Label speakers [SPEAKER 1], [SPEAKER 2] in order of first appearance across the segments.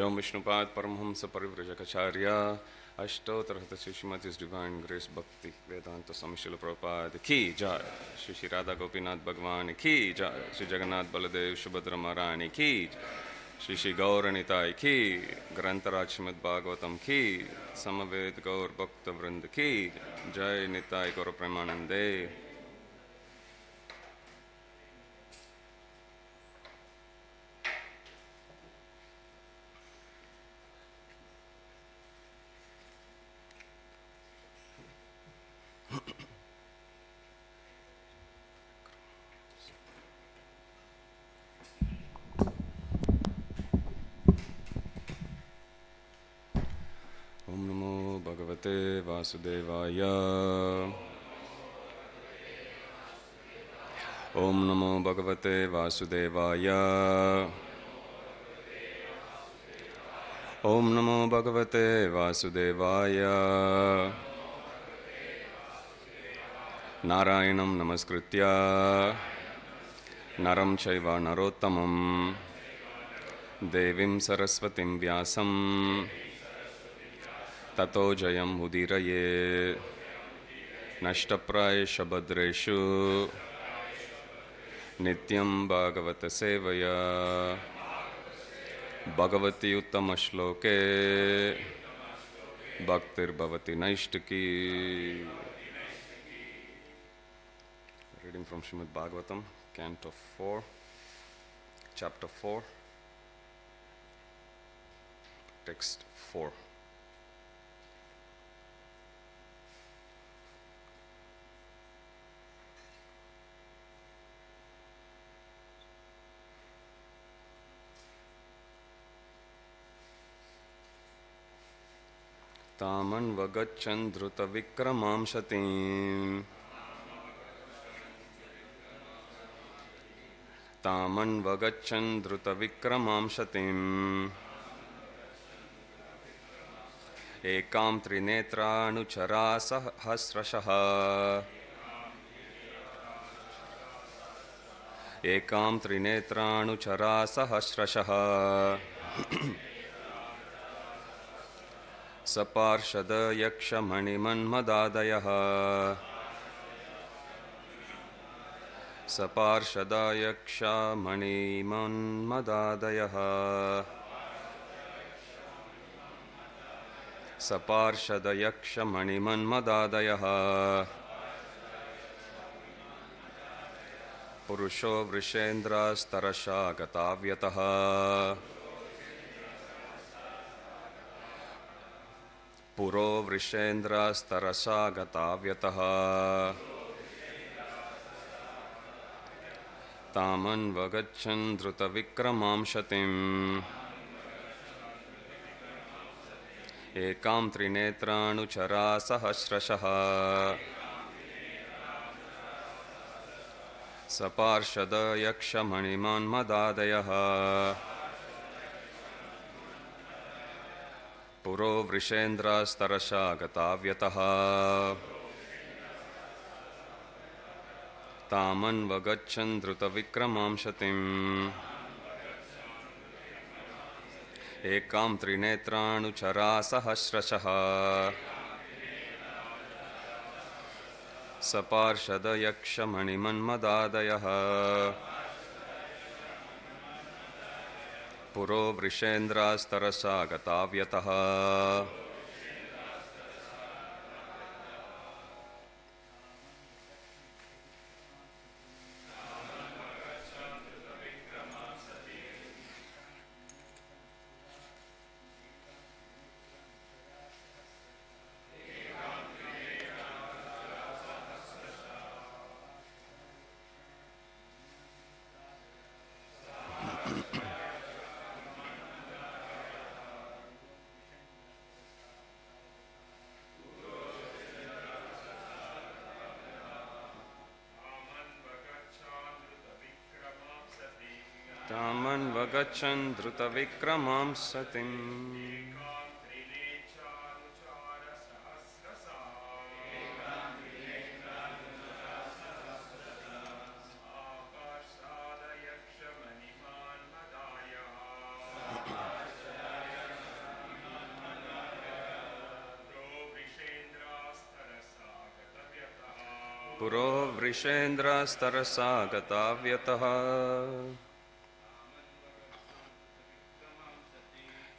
[SPEAKER 1] From Vishnupad Paramhamsa Parivrajakacarya Ashtotarahata Shrimati His Divine Grace Bhakti Vedanta Swami Srila Prabhupada Ki Jai, Shri Shri Radha Gopinath Bhagwan Ki Jai, Shri Jagannath Baladev Subhadra Maharani Ki Jai, Shri Shri Gauranitai Ki, Grantaraj Srimad Bhagavatam Ki, Samaved Gaur Bhakta Vrinda Ki Jai, Nitai Gaur Premanande. Om Namo Bhagavate Vasudevaya. Om Namo Bhagavate Vasudevaya. Om Namo Bhagavate Vasudevaya. Narayanam Namaskritya Naram Chaiva Narottamam Devim Saraswatim Vyasam Tato Jayam Udiraye Nashtaprayesha Bhadreshu Nityam Bhagavata Sevaya Bhagavati Uttama Shloke Bhaktir Bhavati Naishtaki. Reading from Srimad Bhagavatam, Canto 4, Chapter 4, Text 4. Taman vagachan dhruta vikramam shatim. Taman vagachan dhruta vikramam shatim. Ekam trinetra anuchara sahasrashaha. Ekam trinetra anuchara sahasrashaha. Saparshada yaksha manimanmadadayaha. Saparshada yaksha manimanmadadayaha. Saparshada yaksha manimanmadadayaha. Purusho vrishendra starasha gatavyataha. Puro vrishendra starasa gatavyataha. Taman vagachan dhruta vikramam shatim. Ekam trinetranuchara sahasrashaha. Saparshada yaksha maniman madadayaha. Puro vrishendra starasha gatavyataha. Taman vagachan dhruta vikramam shatim. Ekam trinetranuchara sahasrashaha. Saparshada yaksha manimanmadadayaha. Puro vrishendra starasa gatavyataha. Taman vagachan dhruta vikramam satim. Puro Vrishendra Starasa Gatavyataha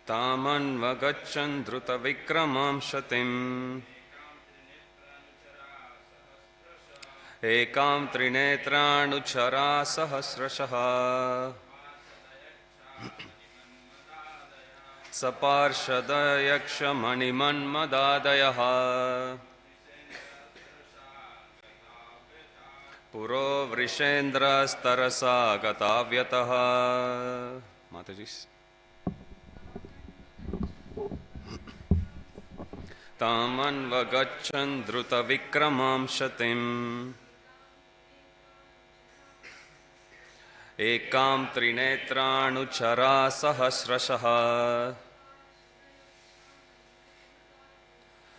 [SPEAKER 1] Tamanvagachan Dhruta Vikramam Shatim Ekam Trinetranuchara Sahasrashaha Saparshada Yaksha Manimanmadadayaha Puro Vrishendra Starasa Gatavyataha. Matajis. Tamanvagachan Dhruta Vikramam Shatim Ekam Trinetranuchara Sahasrashaha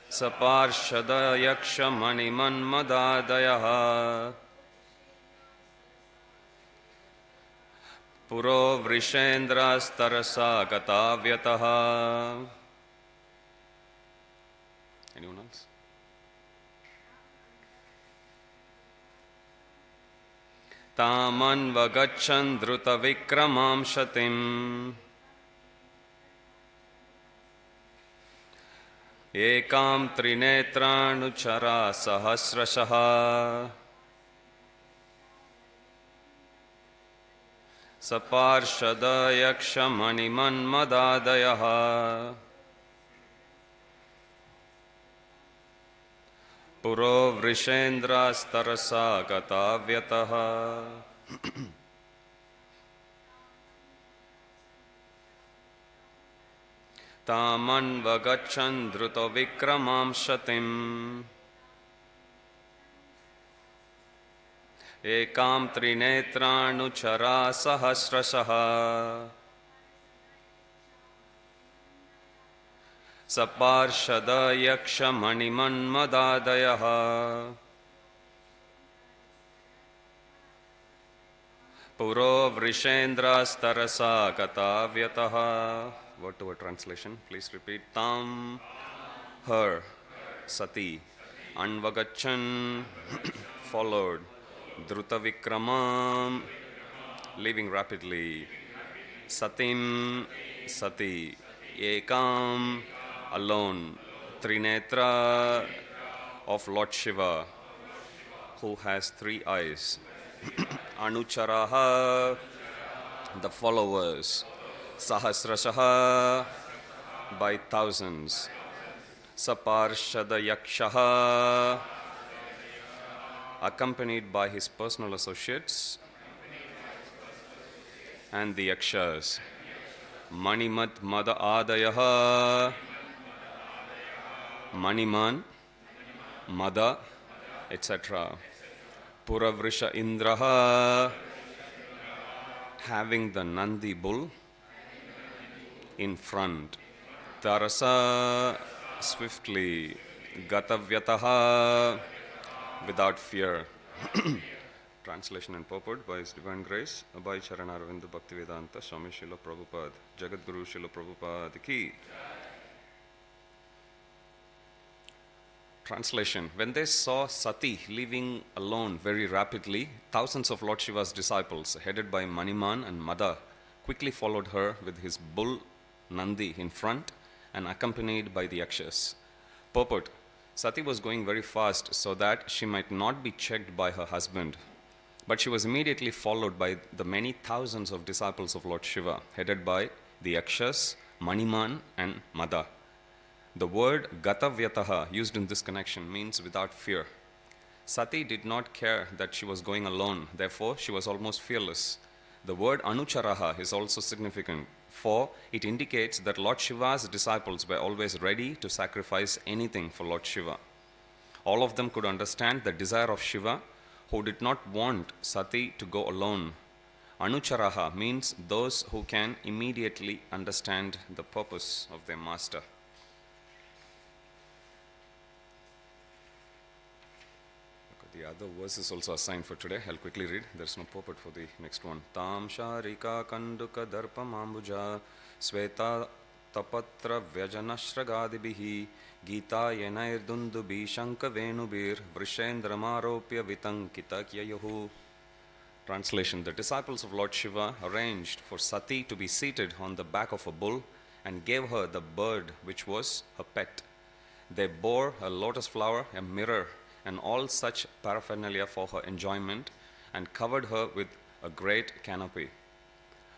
[SPEAKER 1] Saparshada Yaksha Manimanmadadayaha Puro Vrishendra Starasa Gatavyataha. Anyone else? Tamanvagachan Dhruta Vikramam Shatim Ekam Trinetranuchara Sahasrashaha Saparshada Yaksha Manimanmadadayaha Puro Vrishendra Starasa Gatavyataha. Tamanvagachan Dhruta Vikramam Shatim Ekam Trinetranuchara Sahasrashaha Saparshada Yaksha Manimanmadadayaha Puro Vrishendra Starasa Gatavyataha. Word to word translation, please repeat. Tam, her, Sati, Anvagachan, followed, Dhruta Vikramam, living rapidly, Satim, Sati, Ekam, alone, Trinetra, of Lord Shiva, who has 3 eyes, Anucharaha, the followers, Sahasrashaha, by thousands, Saparshada Yakshaha, accompanied by his personal associates, and the Yakshas, Manimat Mada Adayaha, Maniman, Mada, etc. Puravrisha Indraha, having the Nandi bull in front. Tarasa, swiftly. Gatavyataha, without fear. Translation and purport by His Divine Grace, Abhay Charanaravinda Bhaktivedanta Swami Srila Prabhupada, Jagadguru Srila Prabhupada ki. Translation. When they saw Sati leaving alone very rapidly, thousands of Lord Shiva's disciples, headed by Maniman and Mada, quickly followed her with his bull Nandi in front and accompanied by the Yakshas. Purport. Sati was going very fast so that she might not be checked by her husband, but she was immediately followed by the many thousands of disciples of Lord Shiva, headed by the Yakshas, Maniman and Mada. The word Gatavyataha used in this connection means without fear. Sati did not care that she was going alone, therefore she was almost fearless. The word Anucharaha is also significant, for it indicates that Lord Shiva's disciples were always ready to sacrifice anything for Lord Shiva. All of them could understand the desire of Shiva, who did not want Sati to go alone. Anucharaha means those who can immediately understand the purpose of their master. The other verse is also assigned for today. I'll quickly read. There's no purport for the next one. Tam sharika kanduka darpa mambuja sweta tapatra vyajanashragadibihi gita yenairduндubi shankavenubir vrishendramaropya vitankita kyayahu. Translation: The disciples of Lord Shiva arranged for Sati to be seated on the back of a bull and gave her the bird which was her pet. They bore a lotus flower, a mirror, and all such paraphernalia for her enjoyment, and covered her with a great canopy.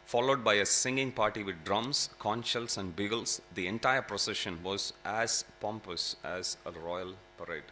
[SPEAKER 1] Followed by a singing party with drums, conch shells, and beagles, the entire procession was as pompous as a royal parade.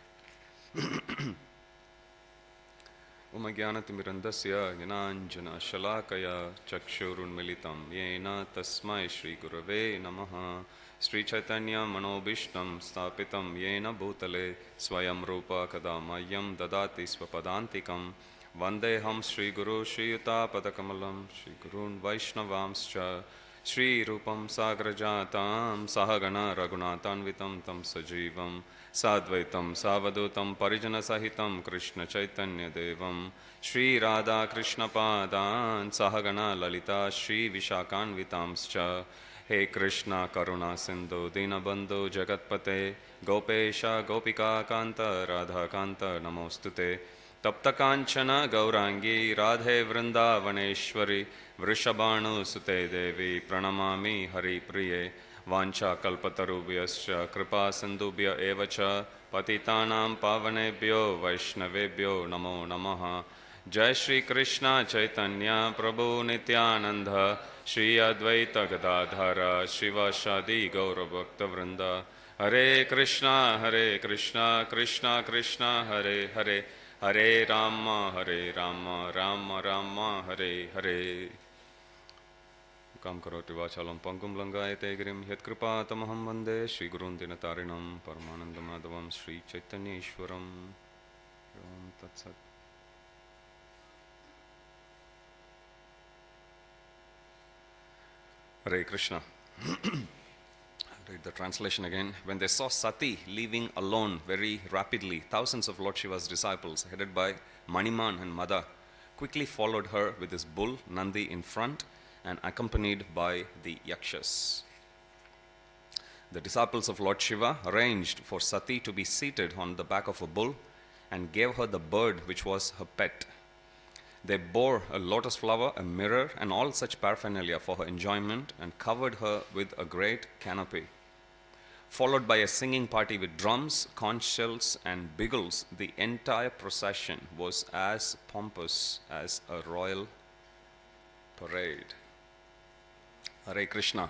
[SPEAKER 1] Umagyanatimirandasya Ghananjana Shalakaya Chakshurunmilitam Yena Tasmai Shri Gurave Namaha. Sri Chaitanya Manobishtam Stapitam Yena Bhutale Swayam Rupa Kadamayam Dadati Swapadantikam Vandeham Sri Guru Shri Yuta Padakamalam Shri Gurun Vaishnavamscha Shri Rupam Sagrajatam Sahagana Raghunatanvitam Tam Sajivam Sadvaitam Savadutam Parijana Sahitam Krishna Chaitanya Devam Shri Radha Krishna Padan Sahagana Lalita Shri Vishakanvitamscha. He Krishna Karuna Sindhu Dinabandhu Jagatpate Gopesha Gopika Kanta Radha Kanta Namostute Tapta Kanchana Gaurangi Radhe Vrindavaneshwari Vrishabhanu Sute Devi Pranamami Hari Priye Vancha Kalpatarubhyascha Kripa Sindhubhya Evacha Patitanam Pavanebhyo Vaishnavebhyo Namo Namaha. Jai Shri Krishna Chaitanya Prabhu Nityananda Shri Advaita Gadadhara Shivashadi Gaura Bhakta Vrinda. Hare Krishna Krishna Krishna Hare Hare Hare Rama Rama Rama Hare Hare. Kam karoti vachalam pangum langayate girim yatkripa tamaham vande Shri Gurun Dinatarinam Paramananda Madhavam Shri Chaitanya Ishwaram. Om Tat Sat. Hare Krishna. Read the translation again. When they saw Sati leaving alone very rapidly, thousands of Lord Shiva's disciples, headed by Maniman and Mada, quickly followed her with his bull Nandi in front and accompanied by the Yakshas. The disciples of Lord Shiva arranged for Sati to be seated on the back of a bull and gave her the bird which was her pet. They bore a lotus flower, a mirror, and all such paraphernalia for her enjoyment, and covered her with a great canopy. Followed by a singing party with drums, conch shells, and beagles, the entire procession was as pompous as a royal parade. Hare Krishna.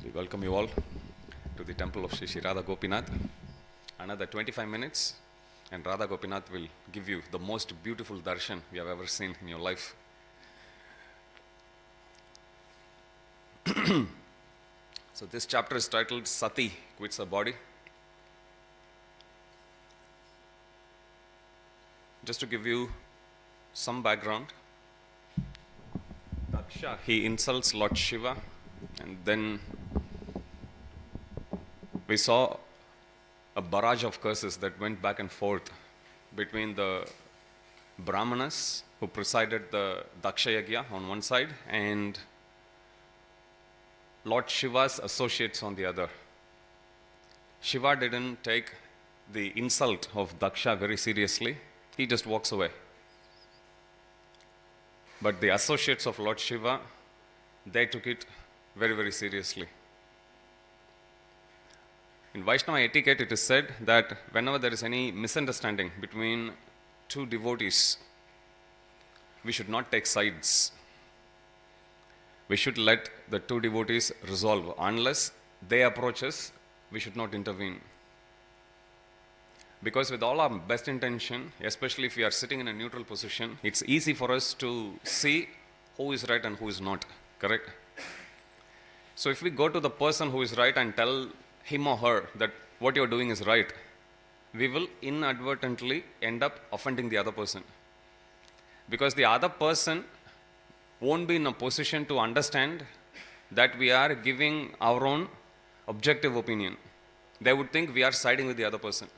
[SPEAKER 1] We welcome you all to the temple of Shri Radha Gopinath. Another 25 minutes. And Radha Gopinath will give you the most beautiful darshan you have ever seen in your life. So this chapter is titled Sati Quits Her Body. Just to give you some background, Daksha, he insults Lord Shiva, and then we saw a barrage of curses that went back and forth between the Brahmanas who presided the Daksha Yagya on one side and Lord Shiva's associates on the other. Shiva didn't take the insult of Daksha very seriously. He just walks away. But the associates of Lord Shiva, they took it very, very seriously. In Vaishnava etiquette, it is said that whenever there is any misunderstanding between two devotees, we should not take sides. We should let the two devotees resolve. Unless they approach us, we should not intervene. Because with all our best intention, especially if we are sitting in a neutral position, it's easy for us to see who is right and who is not, correct? So if we go to the person who is right and tell him or her that what you're doing is right, we will inadvertently end up offending the other person. Because the other person won't be in a position to understand that we are giving our own objective opinion. They would think we are siding with the other person.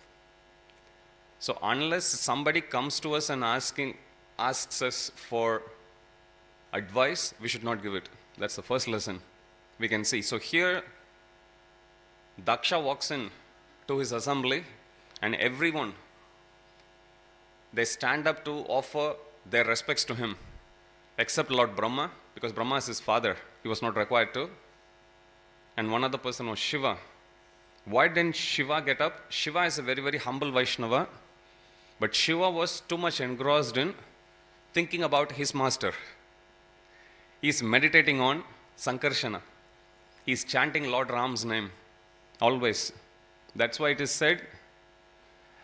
[SPEAKER 1] So unless somebody comes to us and asks us for advice, we should not give it. That's the first lesson we can see. So here, Daksha walks in to his assembly, and everyone, they stand up to offer their respects to him, except Lord Brahma, because Brahma is his father. He was not required to. And one other person was Shiva. Why didn't Shiva get up? Shiva is a very, very humble Vaishnava, but Shiva was too much engrossed in thinking about his master. He is meditating on Sankarshana. He is chanting Lord Ram's name always. That's why it is said,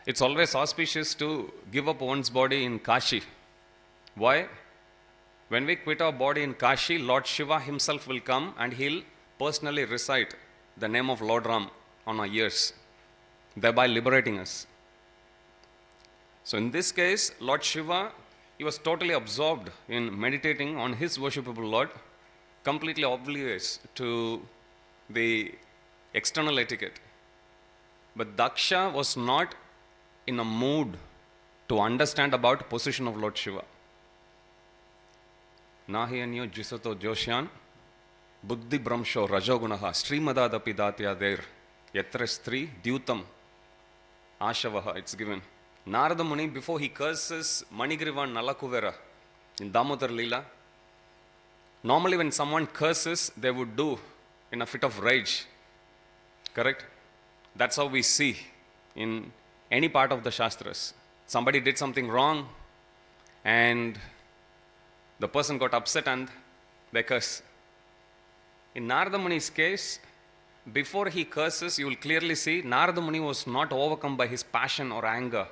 [SPEAKER 1] it's always auspicious to give up one's body in Kashi. Why? When we quit our body in Kashi, Lord Shiva himself will come and he'll personally recite the name of Lord Ram on our ears, thereby liberating us. So in this case, Lord Shiva, he was totally absorbed in meditating on his worshipable Lord, completely oblivious to the external etiquette. But Daksha was not in a mood to understand about position of Lord Shiva. Nahi anyo jisato joshyan buddhi brahmsho rajogunaha srimadadapi datyader yatra stri dyutam ashavaha, it's given. Narada Muni, before he curses Manigriva Nalakuvera in Damodar Leela, normally when someone curses, they would do in a fit of rage. Correct? That's how we see in any part of the Shastras. Somebody did something wrong and the person got upset and they curse. In Narada Muni's case, before he curses, you will clearly see Narada Muni was not overcome by his passion or anger.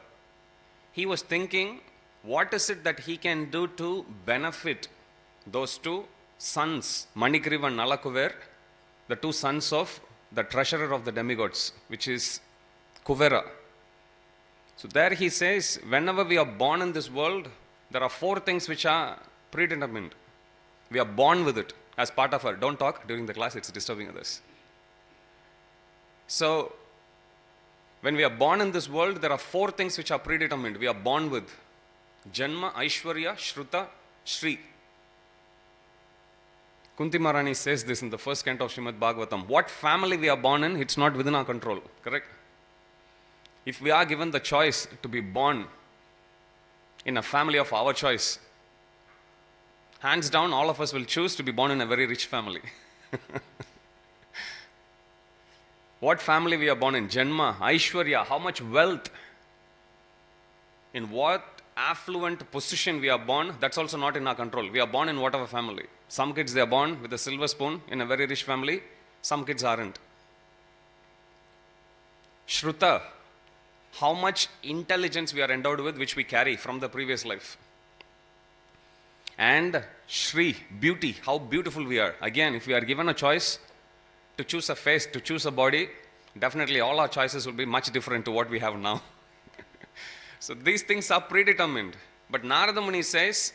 [SPEAKER 1] He was thinking, what is it that he can do to benefit those two sons, Manigriva and Nalakuver, the two sons of the treasurer of the demigods, which is Kuvera. So there he says, whenever we are born in this world, there are 4 things which are predetermined. We are born with it as part of our, don't talk during the class, it's disturbing others. So, when we are born in this world, there are 4 things which are predetermined. We are born with Janma, Aishwarya, Shruta, Shri. Kunti Maharani says this in the first canto of Srimad Bhagavatam. What family we are born in, it's not within our control. Correct? If we are given the choice to be born in a family of our choice, hands down, all of us will choose to be born in a very rich family. What family we are born in? Janma, Aishwarya, how much wealth, in what affluent position we are born, that's also not in our control. We are born in whatever family. Some kids, they are born with a silver spoon in a very rich family. Some kids aren't. Shruta, how much intelligence we are endowed with, which we carry from the previous life. And Shri, beauty, how beautiful we are. Again, if we are given a choice to choose a face, to choose a body, definitely all our choices will be much different to what we have now. So these things are predetermined. But Narada Muni says,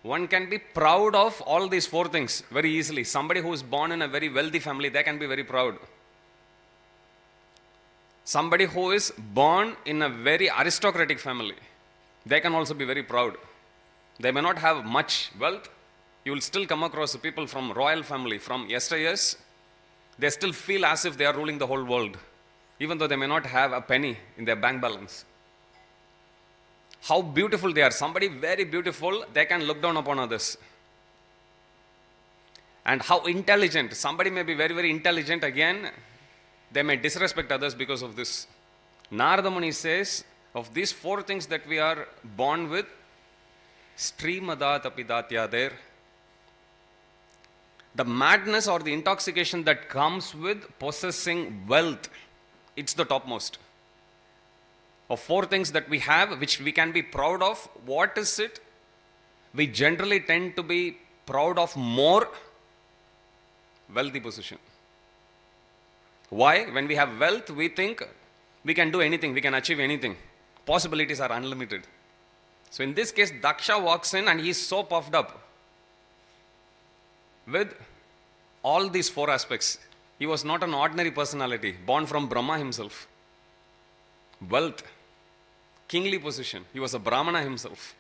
[SPEAKER 1] one can be proud of all these 4 things very easily. Somebody who is born in a very wealthy family, they can be very proud. Somebody who is born in a very aristocratic family, they can also be very proud. They may not have much wealth. You will still come across people from royal family, from yesteryears. They still feel as if they are ruling the whole world, even though they may not have a penny in their bank balance. How beautiful they are. Somebody very beautiful, they can look down upon others. And how intelligent. Somebody may be very, very intelligent. Again, they may disrespect others because of this. Narada Muni says, of these 4 things that we are born with, Srimadat apidatyader, the madness or the intoxication that comes with possessing wealth, it's the topmost. Of 4 things that we have, which we can be proud of, what is it? We generally tend to be proud of more wealthy position. Why? When we have wealth, we think we can do anything, we can achieve anything. Possibilities are unlimited. So in this case, Daksha walks in and he is so puffed up with all these 4 aspects. He was not an ordinary personality, born from Brahma himself. Wealth, kingly position. He was a Brahmana himself.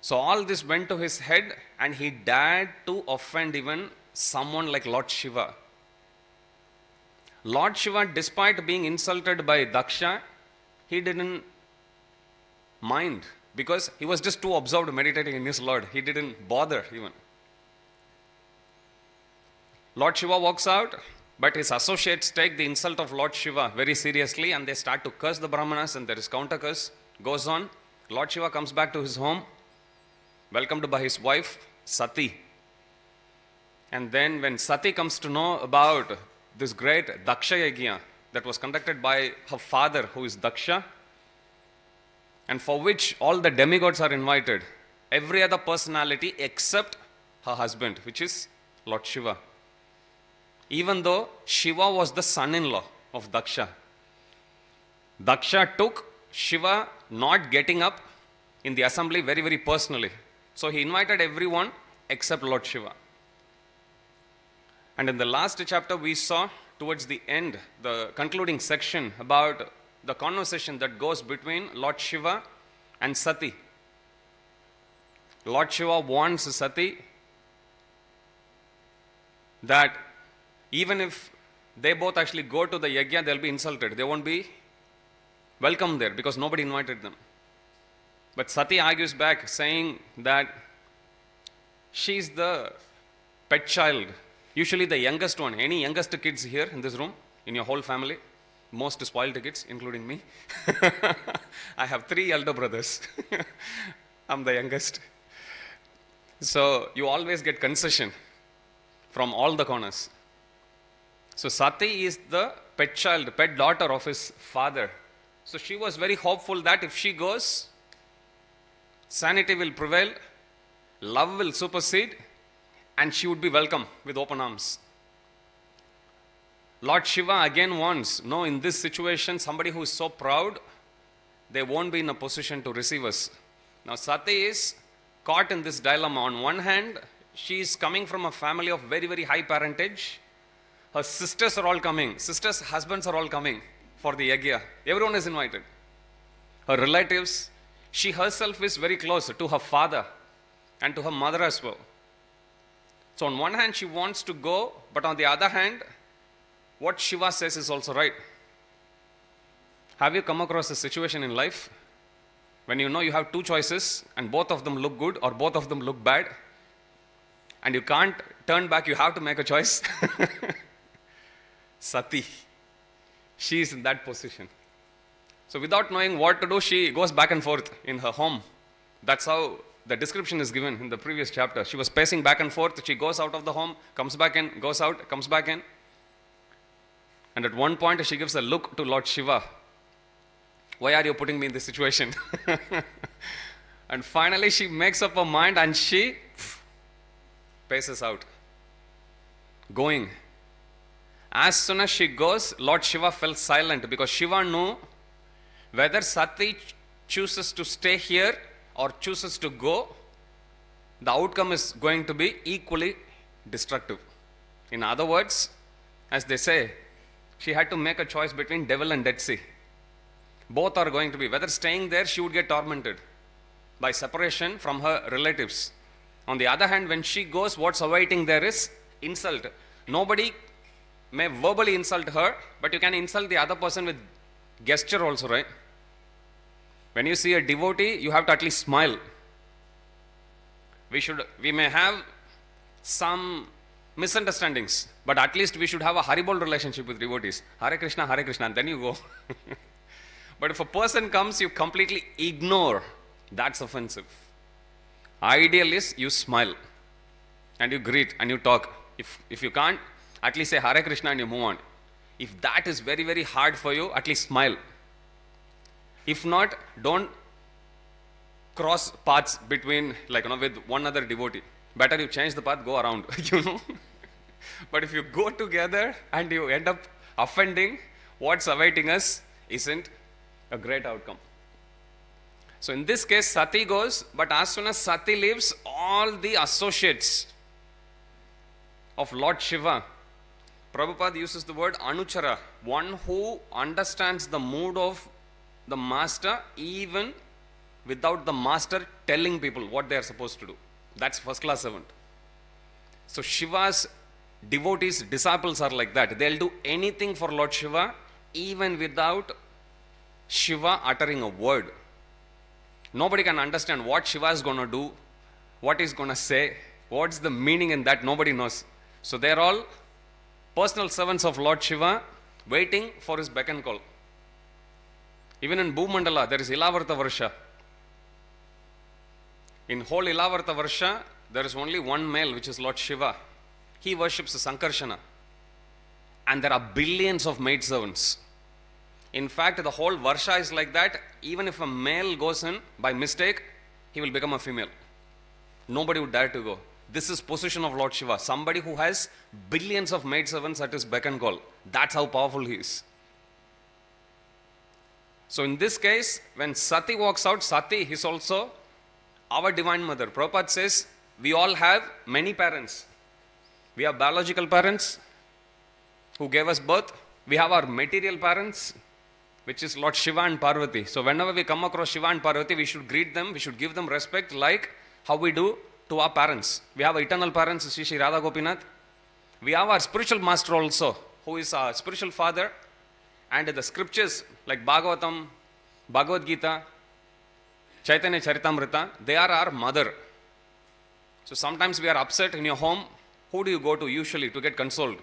[SPEAKER 1] So all this went to his head and he dared to offend even someone like Lord Shiva. Lord Shiva, despite being insulted by Daksha, he didn't mind because he was just too absorbed meditating in his Lord. He didn't bother even. Lord Shiva walks out, but his associates take the insult of Lord Shiva very seriously and they start to curse the Brahmanas, and there is counter curse, goes on. Lord Shiva comes back to his home, welcomed by his wife, Sati. And then when Sati comes to know about this great Daksha Yajna that was conducted by her father, who is Daksha, and for which all the demigods are invited, every other personality except her husband, which is Lord Shiva. Even though Shiva was the son-in-law of Daksha, Daksha took Shiva not getting up in the assembly very, very personally. So he invited everyone except Lord Shiva. And in the last chapter, we saw towards the end, the concluding section about the conversation that goes between Lord Shiva and Sati. Lord Shiva warns Sati that even if they both actually go to the yajna, they'll be insulted. They won't be welcome there because nobody invited them. But Sati argues back, saying that she's the pet child, usually the youngest one. Any youngest kids here in this room, in your whole family? Most spoiled kids, including me. I have 3 elder brothers. I'm the youngest. So you always get concession from all the corners. So Sati is the pet child, pet daughter of his father. So she was very hopeful that if she goes, sanity will prevail, love will supersede, and she would be welcome with open arms. Lord Shiva again warns, no, in this situation, somebody who is so proud, they won't be in a position to receive us. Now Sati is caught in this dilemma. On one hand, she is coming from a family of very, very high parentage. Her sisters are all coming. Sisters' husbands are all coming for the yajna. Everyone is invited. Her relatives, she herself is very close to her father and to her mother as well. So on one hand, she wants to go, but on the other hand, what Shiva says is also right. Have you come across a situation in life when you know you have 2 choices and both of them look good or both of them look bad, and you can't turn back, you have to make a choice? Sati, she is in that position. So without knowing what to do, she goes back and forth in her home. That's how the description is given in the previous chapter. She was pacing back and forth. She goes out of the home, comes back in, goes out, comes back in. And at one point, she gives a look to Lord Shiva. Why are you putting me in this situation? And finally, she makes up her mind and she paces out, going. As soon as she goes, Lord Shiva fell silent because Shiva knew whether Sati chooses to stay here or chooses to go, the outcome is going to be equally destructive. In other words, as they say, she had to make a choice between devil and Dead Sea. Both are going to be, whether staying there, she would get tormented by separation from her relatives. On the other hand, when she goes, what's awaiting there is insult. Nobody may verbally insult her, but you can insult the other person with gesture also, right? When you see a devotee, you have to at least smile. We may have some misunderstandings, but at least we should have a Haribol relationship with devotees. Hare Krishna, and then you go. But if a person comes, you completely ignore, that's offensive. Ideal is you smile and you greet and you talk. If you can't, at least say Hare Krishna and you move on. If that is very, very hard for you, at least smile. If not, don't cross paths between, with one other devotee. Better you change the path, go around, But if you go together and you end up offending, what's awaiting us isn't a great outcome. So in this case, Sati goes, but as soon as Sati leaves, all the associates of Lord Shiva, Prabhupada uses the word Anuchara, one who understands the mood of the master even without the master telling people what they are supposed to do. That's first class servant. So Shiva's devotees, disciples are like that. They'll do anything for Lord Shiva, even without Shiva uttering a word. Nobody can understand what Shiva is going to do, what he's going to say, what's the meaning in that, nobody knows. So they're all personal servants of Lord Shiva, waiting for his beck and call. Even in Bhumandala, there is Ilavarta Varsha. In whole Ilavarta Varsha, there is only one male, which is Lord Shiva. He worships Sankarshana. And there are billions of maidservants. In fact, the whole Varsha is like that. Even if a male goes in by mistake, he will become a female. Nobody would dare to go. This is position of Lord Shiva. Somebody who has billions of maidservants at his beck and call. That's how powerful he is. So in this case, when Sati walks out, Sati is also our Divine Mother. Prabhupada says, we all have many parents. We have biological parents who gave us birth. We have our material parents, which is Lord Shiva and Parvati. So whenever we come across Shiva and Parvati, we should greet them, we should give them respect like how we do to our parents. We have our eternal parents, Shri Radha Gopinath. We have our spiritual master also, who is our spiritual father. And the scriptures like Bhagavatam, Bhagavad Gita, Chaitanya Charitamrita, they are our mother. So sometimes we are upset in your home. Who do you go to usually to get consoled?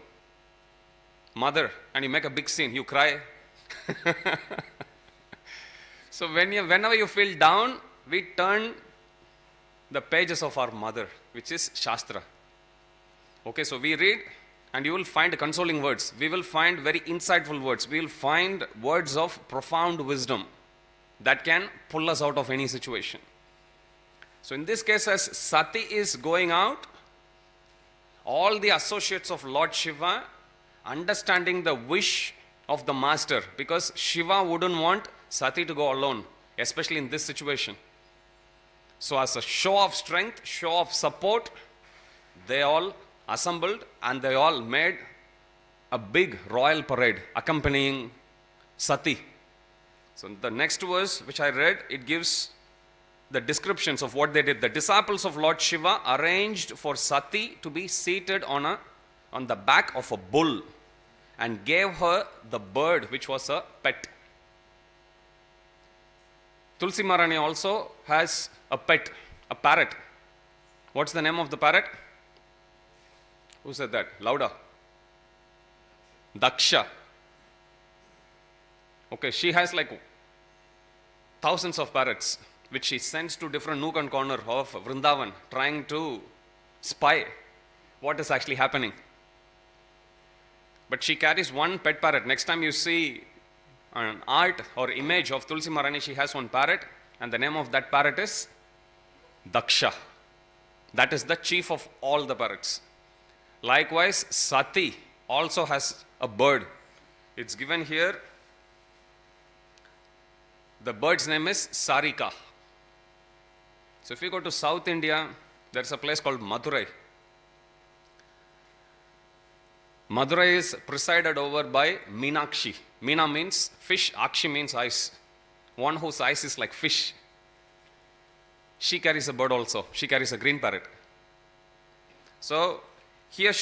[SPEAKER 1] Mother. And you make a big scene, you cry. So whenever you feel down, we turn the pages of our mother, which is Shastra. Okay, so we read and you will find consoling words. We will find very insightful words. We will find words of profound wisdom that can pull us out of any situation. So in this case, as Sati is going out, all the associates of Lord Shiva understanding the wish of the master, because Shiva wouldn't want Sati to go alone, especially in this situation. So as a show of strength, show of support, they all assembled and they all made a big royal parade accompanying Sati. So the next verse which I read, it gives the descriptions of what they did. The disciples of Lord Shiva arranged for Sati to be seated on the back of a bull and gave her the bird which was a pet. Tulsi Maharani also has a pet, a parrot. What's the name of the parrot? Who said that? Louder. Daksha. Okay, she has like thousands of parrots, which she sends to different nook and corner of Vrindavan, trying to spy what is actually happening. But she carries one pet parrot. Next time you see an art or image of Tulsi Maharani, she has one parrot, and the name of that parrot is Daksha. That is the chief of all the parrots. Likewise, Sati also has a bird. It's given here. The bird's name is Sarika. So if you go to South India, there's a place called Madurai. Madurai is presided over by Meenakshi. Meena means fish, Akshi means eyes. One whose eyes is like fish. She carries a bird also. She carries a green parrot. So here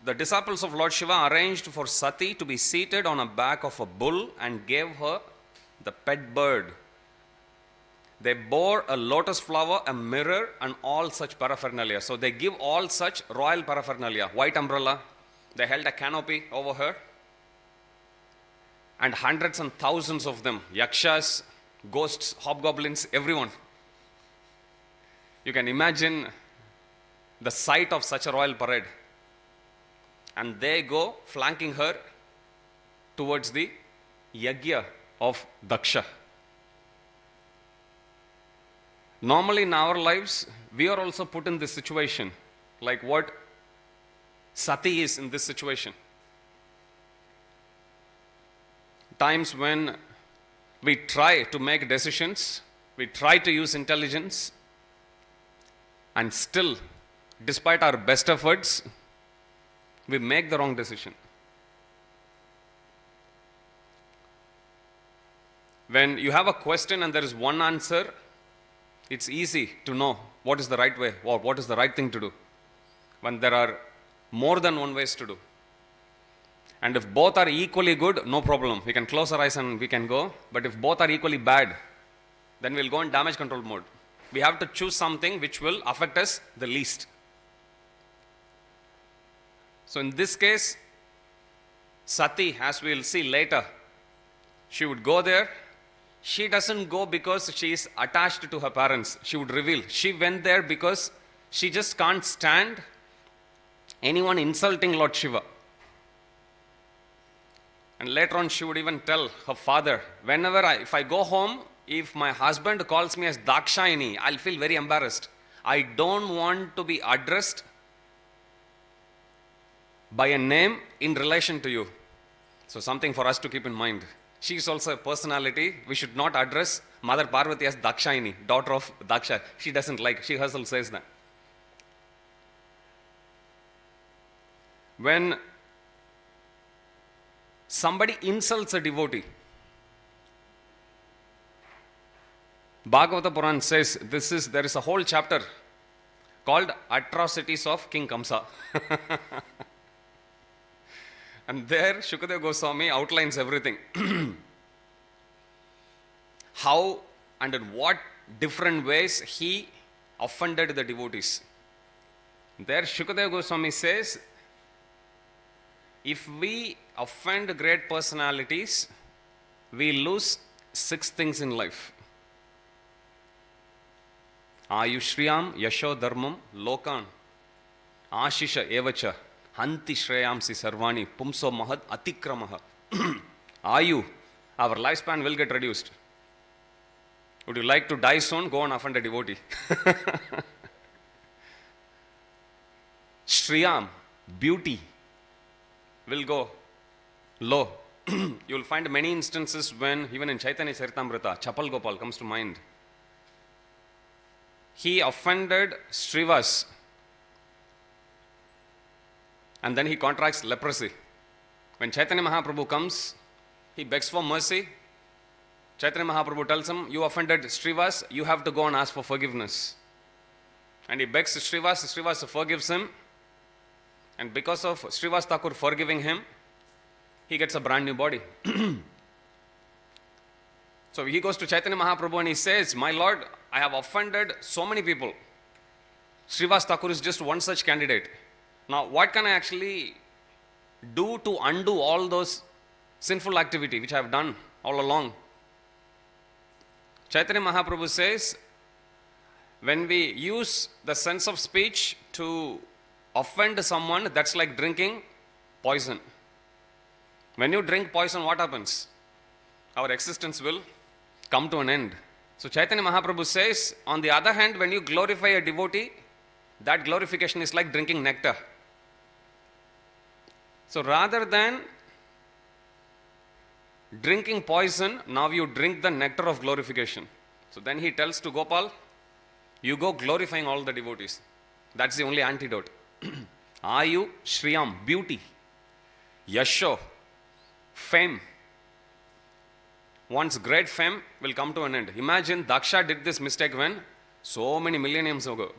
[SPEAKER 1] the disciples of Lord Shiva arranged for Sati to be seated on the back of a bull and gave her the pet bird. They bore a lotus flower, a mirror, and all such paraphernalia. So they give all such royal paraphernalia. White umbrella. They held a canopy over her. And hundreds and thousands of them, yakshas, ghosts, hobgoblins, everyone. You can imagine the sight of such a royal parade. And they go flanking her towards the yagya of Daksha. Normally in our lives, we are also put in this situation, like what Sati is in this situation. Times when we try to make decisions, we try to use intelligence, and still, despite our best efforts, we make the wrong decision. When you have a question and there is one answer, it's easy to know what is the right way or what is the right thing to do. When there are more than one ways to do. And if both are equally good, no problem. We can close our eyes and we can go. But if both are equally bad, then we'll go in damage control mode. We have to choose something which will affect us the least. So in this case, Sati, as we'll see later, she would go there. She doesn't go because she is attached to her parents. She would reveal. She went there because she just can't stand anyone insulting Lord Shiva. And later on, she would even tell her father, if I go home, if my husband calls me as Dakshayani, I'll feel very embarrassed. I don't want to be addressed by a name in relation to you. So something for us to keep in mind. She is also a personality. We should not address Mother Parvati as Dakshayani, daughter of Daksha. She doesn't like, she herself says that. When somebody insults a devotee, Bhagavata Puran says there is a whole chapter called Atrocities of King Kamsa. And there Shukadeva Goswami outlines everything. How and in what different ways he offended the devotees. There Shukadeva Goswami says, if we offend great personalities, we lose 6 things in life. Ayushriyam yasho dharmam lokan ashisha evacha hanti shreyamsi sarvani pumso mahad atikramaha. Ayu, our lifespan will get reduced. Would you like to die soon? Go and offend a devotee. Shriyam, beauty, will go low. You will find many instances when, even in Chaitanya Charitamrita, Chapal Gopal comes to mind. He offended Srivas and then he contracts leprosy. When Chaitanya Mahaprabhu comes, he begs for mercy. Chaitanya Mahaprabhu tells him, you offended Srivas, you have to go and ask for forgiveness. And he begs Srivas, Srivas forgives him. And because of Srivas Thakur forgiving him, he gets a brand new body. So he goes to Chaitanya Mahaprabhu and he says, my Lord, I have offended so many people. Srivas Thakur is just one such candidate. Now, what can I actually do to undo all those sinful activity which I have done all along? Chaitanya Mahaprabhu says, when we use the sense of speech to offend someone, that's like drinking poison. When you drink poison, what happens? Our existence will come to an end. So Chaitanya Mahaprabhu says, on the other hand, when you glorify a devotee, that glorification is like drinking nectar. So rather than drinking poison, now you drink the nectar of glorification. So then he tells to Gopal, you go glorifying all the devotees. That's the only antidote. Ayu, Shriyam, beauty. Yasho, fame. Once great fame will come to an end. Imagine Daksha did this mistake when? So many millenniums ago.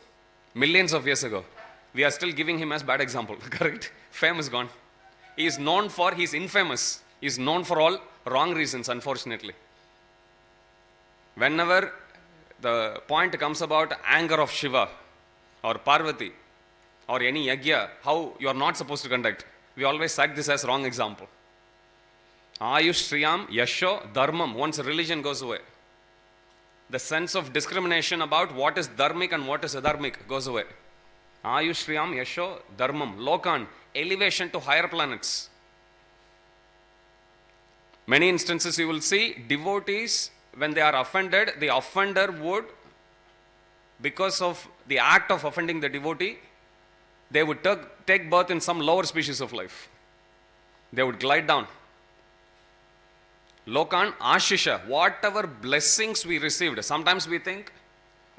[SPEAKER 1] Millions of years ago. We are still giving him as bad example. Correct? Fame is gone. He is known for, he is infamous. He is known for all wrong reasons, unfortunately. Whenever the point comes about anger of Shiva or Parvati or any yagya, how you are not supposed to conduct, we always cite this as wrong example. Ayush, Shriyam, Yasho, Dharmam. Once religion goes away, the sense of discrimination about what is dharmic and what is adharmic goes away. Ayush, Shriyam, Yasho, Dharmam. Lokan, elevation to higher planets. Many instances you will see devotees, when they are offended, the offender would, because of the act of offending the devotee, they would take birth in some lower species of life. They would glide down. Lokan, Ashisha, whatever blessings we received. Sometimes we think,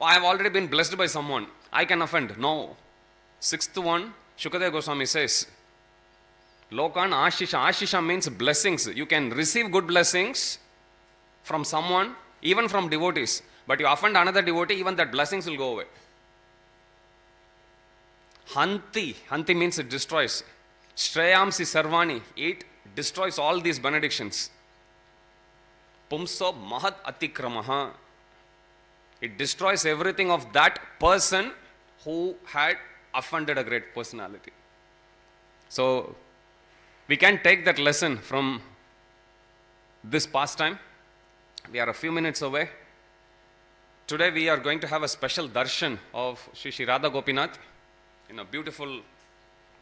[SPEAKER 1] oh, I have already been blessed by someone, I can offend. No. 6th one, Shukadeva Goswami says, Lokan, Ashisha. Ashisha means blessings. You can receive good blessings from someone, even from devotees. But you offend another devotee, even that blessings will go away. Hanti. Hanti means it destroys. Shreyamsi Sarvani. It destroys all these benedictions. Pumso Mahat Atikramaha. It destroys everything of that person who had offended a great personality. So, we can take that lesson from this pastime. We are a few minutes away. Today we are going to have a special darshan of Shri Radha Gopinath in a beautiful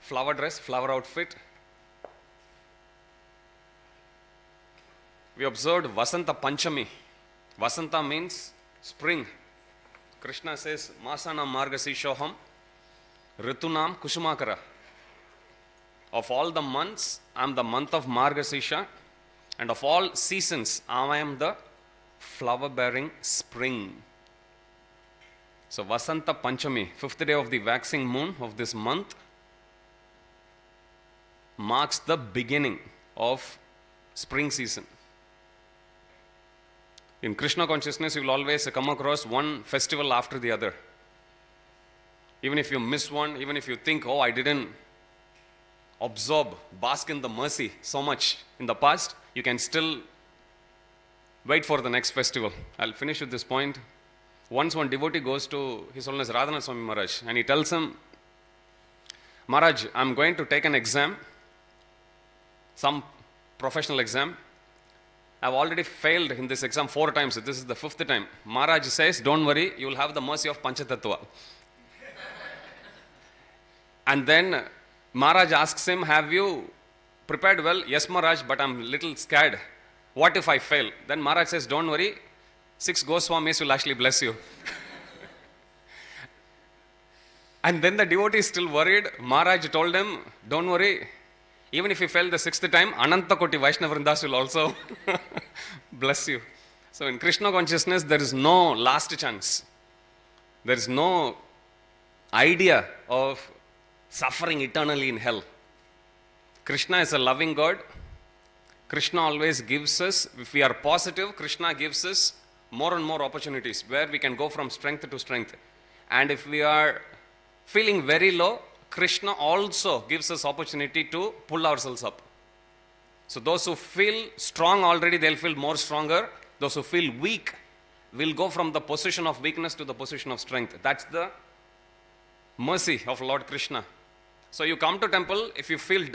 [SPEAKER 1] flower dress, flower outfit. We observed Vasanta panchami. Vasanta means spring. Krishna says, Masanam Margasishoham Ritunam Kushumakara. Of all the months, I am the month of Margasisha, and of all seasons, I am the flower-bearing spring. So Vasanta Panchami, 5th day of the waxing moon of this month, marks the beginning of spring season. In Krishna consciousness, you will always come across one festival after the other. Even if you miss one, even if you think, oh, I didn't absorb, bask in the mercy so much in the past, you can still wait for the next festival. I'll finish with this point. Once one devotee goes to His Holiness Radhanath Swami Maharaj and he tells him, Maharaj, I'm going to take an exam, some professional exam. I've already failed in this exam 4 times. This is the 5th time. Maharaj says, don't worry, you will have the mercy of Panchatattva. And then Maharaj asks him, have you prepared well? Yes, Maharaj, but I'm a little scared. What if I fail? Then Maharaj says, don't worry, 6 Goswamis will actually bless you. And then the devotee is still worried. Maharaj told him, don't worry, even if you fail the 6th time, Ananta Koti Vaishnavrindas will also bless you. So in Krishna consciousness, there is no last chance. There is no idea of suffering eternally in hell. Krishna is a loving God. Krishna always gives us, if we are positive, Krishna gives us more and more opportunities where we can go from strength to strength. And if we are feeling very low, Krishna also gives us opportunity to pull ourselves up. So those who feel strong already, they'll feel more stronger. Those who feel weak will go from the position of weakness to the position of strength. That's the mercy of Lord Krishna. So you come to temple, if you feel down,